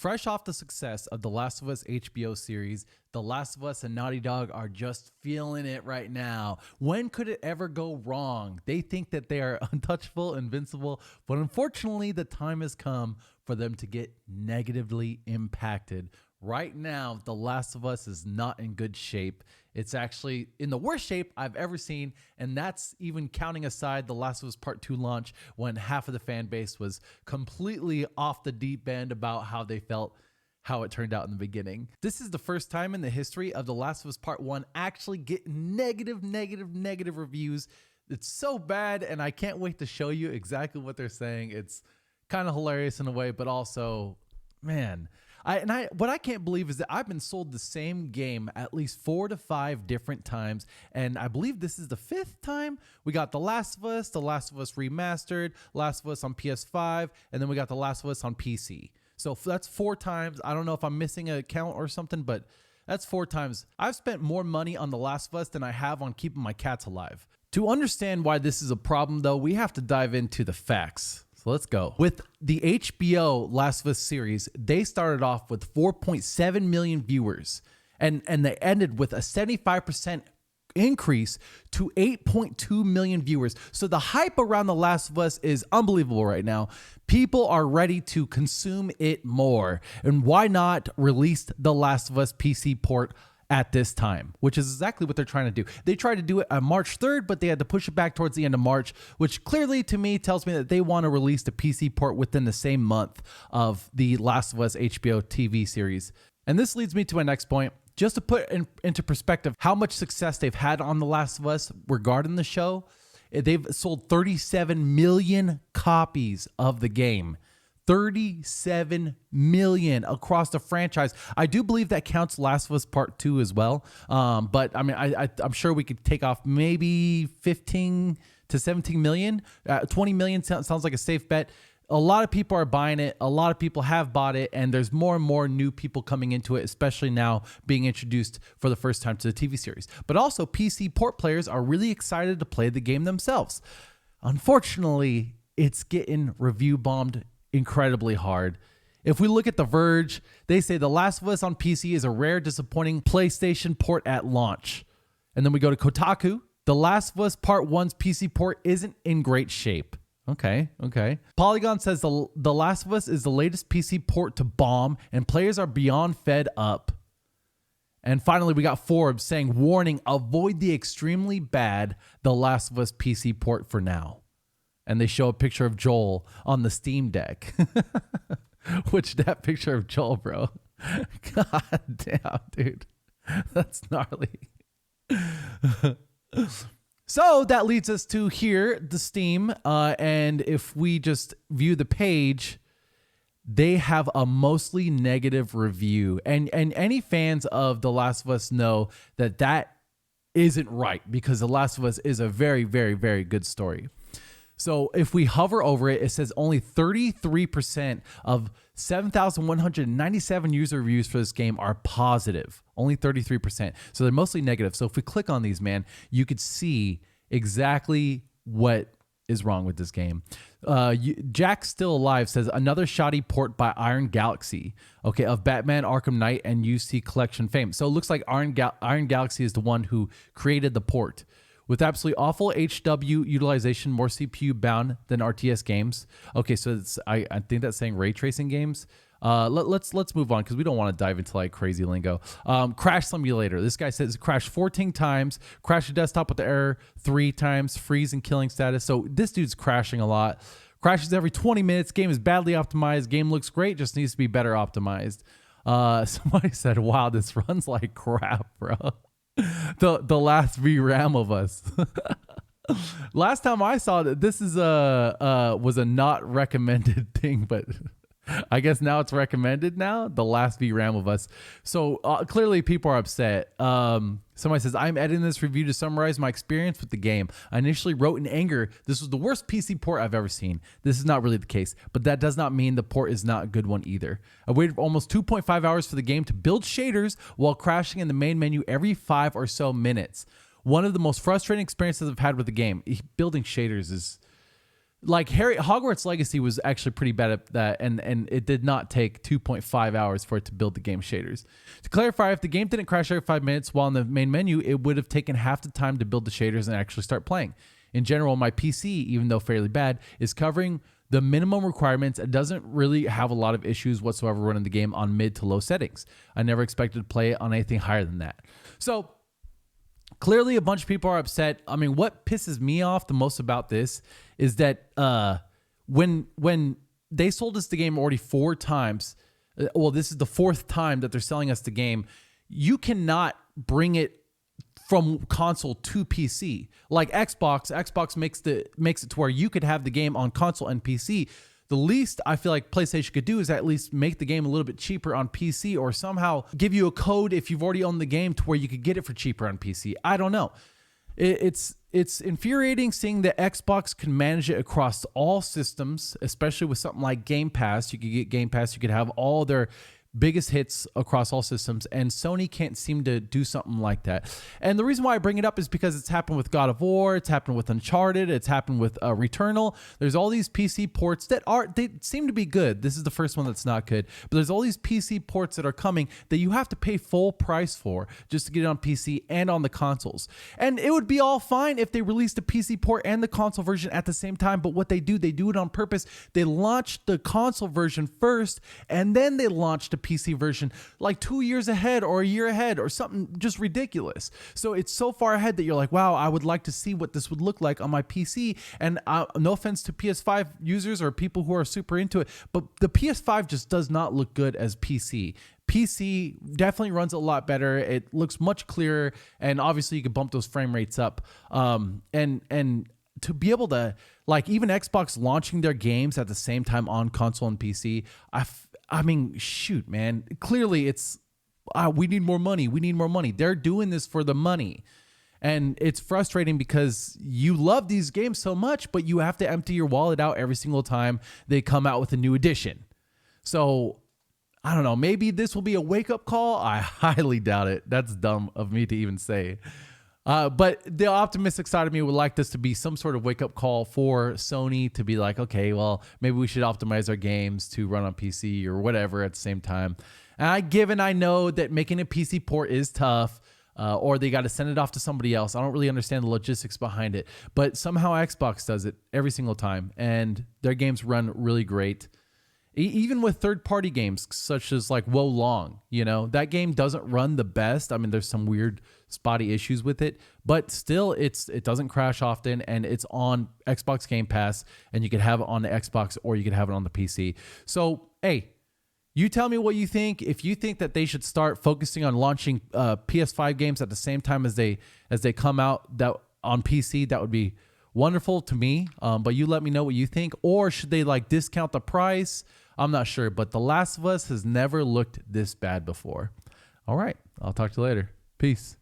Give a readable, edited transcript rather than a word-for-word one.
Fresh off the success of The Last of Us HBO series, The Last of Us and Naughty Dog are just feeling it right now. When could it ever go wrong? They think that they are untouchable, invincible, but unfortunately, the time has come for them to get negatively impacted. Right now, The Last of Us is not in good shape. It's actually in the worst shape I've ever seen, and that's even counting aside The Last of Us Part 2 launch when half of the fan base was completely off the deep end about how they felt, how it turned out in the beginning. This is the first time in the history of The Last of Us Part 1 actually getting negative reviews. It's so bad, and I can't wait to show you exactly what they're saying. It's kind of hilarious in a way, but also, man... What I can't believe is that I've been sold the same game at least 4 to 5 different times, and I believe this is the 5th time. We got The Last of Us Remastered, Last of Us on PS5, and then we got The Last of Us on PC. So that's 4 times. I don't know if I'm missing a count or something, but that's 4 times. I've spent more money on The Last of Us than I have on keeping my cats alive. To understand why this is a problem, though, we have to dive into the facts. So let's go. With the HBO Last of Us series, they started off with 4.7 million viewers, and they ended with a 75% increase to 8.2 million viewers. So the hype around The Last of Us is unbelievable right now. People are ready to consume it more. And why not release The Last of Us PC port at this time, which is exactly what they're trying to do. They tried to do it on March 3rd, but they had to push it back towards the end of March, which clearly to me tells me that they want to release the PC port within the same month of the Last of Us HBO TV series. And this leads me to my next point. Just to put into perspective how much success they've had on The Last of Us regarding the show, they've sold 37 million copies of the game. 37 million across the franchise. I do believe that counts Last of Us Part 2 as well. But I mean, I'm sure we could take off maybe 15 to 17 million. 20 million sounds like a safe bet. A lot of people are buying it. A lot of people have bought it, and there's more and more new people coming into it, especially now being introduced for the first time to the TV series. But also, PC port players are really excited to play the game themselves. Unfortunately, it's getting review bombed incredibly hard. If we look at The Verge, they say The Last of Us on PC is a rare, disappointing PlayStation port at launch. And then we go to Kotaku. The Last of Us Part 1's PC port isn't in great shape. Okay. Polygon says The Last of Us is the latest PC port to bomb, and players are beyond fed up. And finally, we got Forbes saying, warning, avoid the extremely bad The Last of Us PC port for now. And they show a picture of Joel on the Steam Deck. Which, that picture of Joel, bro. God damn, dude. That's gnarly. So that leads us to here, the Steam. And if we just view the page, they have a mostly negative review. And any fans of The Last of Us know that isn't right, because The Last of Us is a very, very, very good story. So if we hover over it, it says only 33% of 7,197 user reviews for this game are positive. Only 33%. So they're mostly negative. So if we click on these, man, you could see exactly what is wrong with this game. Jack Still Alive says another shoddy port by Iron Galaxy, okay, of Batman Arkham Knight and UC Collection fame. So it looks like Iron Galaxy is the one who created the port. With absolutely awful HW utilization, more CPU bound than RTS games. Okay, so I think that's saying ray tracing games. Let's move on because we don't want to dive into like crazy lingo. Crash Simulator. This guy says crashed 14 times, crashed the desktop with the error 3 times, freeze and killing status. So this dude's crashing a lot. Crashes every 20 minutes. Game is badly optimized. Game looks great, just needs to be better optimized. Somebody said, "Wow, this runs like crap, bro." The last VRAM of us. Last time I saw that, this is was a not recommended thing, but I guess now it's recommended now. The last VRAM of us. So clearly people are upset. Somebody says, I'm editing this review to summarize my experience with the game. I initially wrote in anger, this was the worst PC port I've ever seen. This is not really the case, but that does not mean the port is not a good one either. I waited for almost 2.5 hours for the game to build shaders while crashing in the main menu every 5 or so minutes. One of the most frustrating experiences I've had with the game. Building shaders is... like Hogwarts Legacy was actually pretty bad at that, and it did not take 2.5 hours for it to build the game shaders. To clarify, if the game didn't crash every 5 minutes while in the main menu, it would have taken half the time to build the shaders and actually start playing. In general, my PC, even though fairly bad, is covering the minimum requirements. It doesn't really have a lot of issues whatsoever running the game on mid to low settings. I never expected to play it on anything higher than that. So clearly a bunch of people are upset. I mean, what pisses me off the most about this is that when they sold us the game already 4 times, well, this is the 4th time that they're selling us the game, you cannot bring it from console to PC. Like Xbox makes it to where you could have the game on console and PC. The least I feel like PlayStation could do is at least make the game a little bit cheaper on PC, or somehow give you a code if you've already owned the game to where you could get it for cheaper on PC. I don't know. It's infuriating seeing that Xbox can manage it across all systems, especially with something like Game Pass. You could get Game Pass, you could have all their biggest hits across all systems, and Sony can't seem to do something like that. And the reason why I bring it up is because it's happened with God of War, it's happened with Uncharted, it's happened with Returnal. There's all these PC ports that they seem to be good. This is the first one that's not good, but there's all these PC ports that are coming that you have to pay full price for just to get it on PC and on the consoles. And it would be all fine if they released a PC port and the console version at the same time, but what they do it on purpose. They launch the console version first, and then they launch the PC version like 2 years ahead or a year ahead or something just ridiculous. So it's so far ahead that you're like, wow, I would like to see what this would look like on my PC. And no offense to PS5 users or people who are super into it, but the PS5 just does not look good as PC. PC definitely runs a lot better. It looks much clearer, and obviously you can bump those frame rates up. And to be able to, like, even Xbox launching their games at the same time on console and PC, I mean, shoot, man. Clearly, it's we need more money. We need more money. They're doing this for the money. And it's frustrating because you love these games so much, but you have to empty your wallet out every single time they come out with a new edition. So, I don't know. Maybe this will be a wake-up call. I highly doubt it. That's dumb of me to even say. But the optimistic side of me would like this to be some sort of wake-up call for Sony to be like, okay, well, maybe we should optimize our games to run on PC or whatever at the same time. And I know that making a PC port is tough, or they got to send it off to somebody else. I don't really understand the logistics behind it, but somehow Xbox does it every single time, and their games run really great. Even with third-party games such as like Wo Long, that game doesn't run the best. I mean, there's some weird spotty issues with it, but still it doesn't crash often, and it's on Xbox Game Pass, and you can have it on the Xbox or you can have it on the PC. So, hey, you tell me what you think. If you think that they should start focusing on launching PS5 games at the same time as they come out that on PC, that would be wonderful to me. But you let me know what you think. Or should they like discount the price? I'm not sure, but The Last of Us has never looked this bad before. All right, I'll talk to you later. Peace.